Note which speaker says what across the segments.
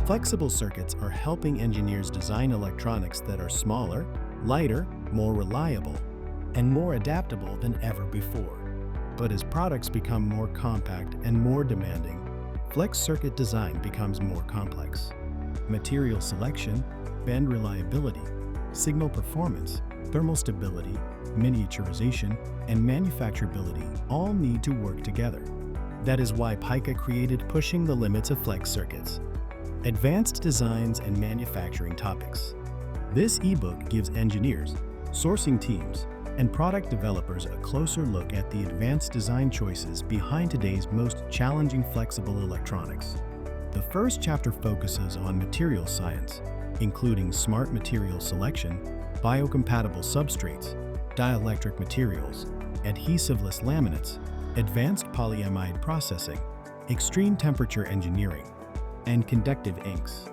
Speaker 1: Flexible circuits are helping engineers design electronics that are smaller, lighter, more reliable, and more adaptable than ever before. But as products become more compact and more demanding, flex circuit design becomes more complex. Material selection, bend reliability, signal performance, thermal stability, miniaturization, and manufacturability all need to work together. That is why PICA created Pushing the Limits of Flex Circuits: Advanced Designs and Manufacturing Topics. This ebook gives engineers, sourcing teams, and product developers a closer look at the advanced design choices behind today's most challenging flexible electronics. The first chapter focuses on material science, including smart material selection, biocompatible substrates, dielectric materials, adhesiveless laminates, advanced polyamide processing, extreme temperature engineering, and conductive inks.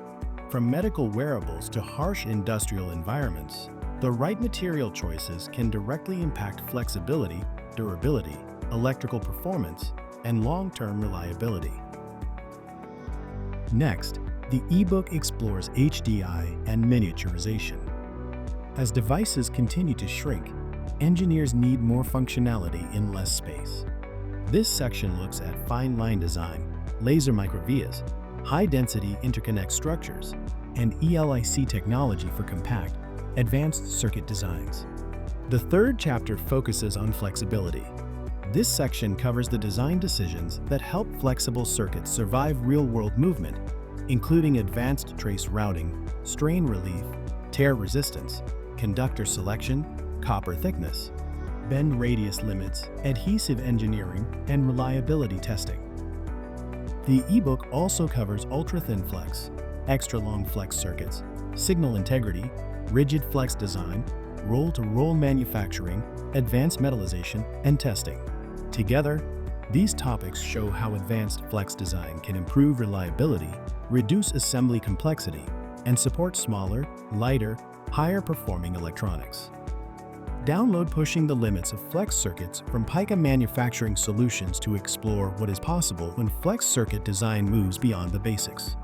Speaker 1: From medical wearables to harsh industrial environments, the right material choices can directly impact flexibility, durability, electrical performance, and long-term reliability. Next, the ebook explores HDI and miniaturization. As devices continue to shrink, engineers need more functionality in less space. This section looks at fine line design, laser microvias, high-density interconnect structures, and ELIC technology for compact, advanced circuit designs. The third chapter focuses on flexibility. This section covers the design decisions that help flexible circuits survive real-world movement, including advanced trace routing, strain relief, tear resistance, conductor selection, copper thickness, bend radius limits, adhesive engineering, and reliability testing. The ebook also covers ultra-thin flex, extra-long flex circuits, signal integrity, rigid flex design, roll-to-roll manufacturing, advanced metallization, and testing. Together, these topics show how advanced flex design can improve reliability, reduce assembly complexity, and support smaller, lighter, higher-performing electronics. Download Pushing the Limits of Flex Circuits from PICA Manufacturing Solutions to explore what is possible when flex circuit design moves beyond the basics.